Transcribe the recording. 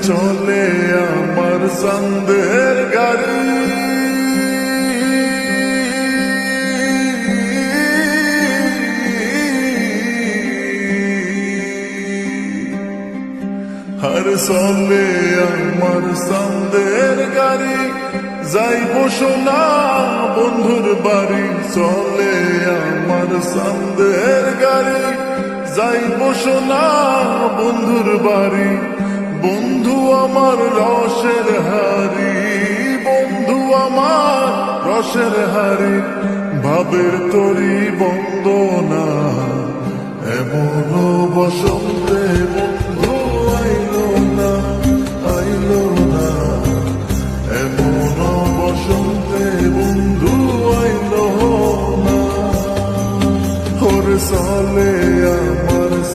চলে আমার সন্দের গাড়ি আর চলে আমার সন্দের গাড়ি যাইব সোনা বন্ধুর বাড়ি চলে আমার সন্দের গাড়ি যাইব সোনা বন্ধুর বাড়ি বন্ধু আমার রসের হারি বন্ধু আমার রসের হারি ভাবের তরি বন্দনা এমন বসন্তে বন্ধু আইলো না আইলো না এমন বসন্তে বন্ধু আইলো না ওর চলে আমার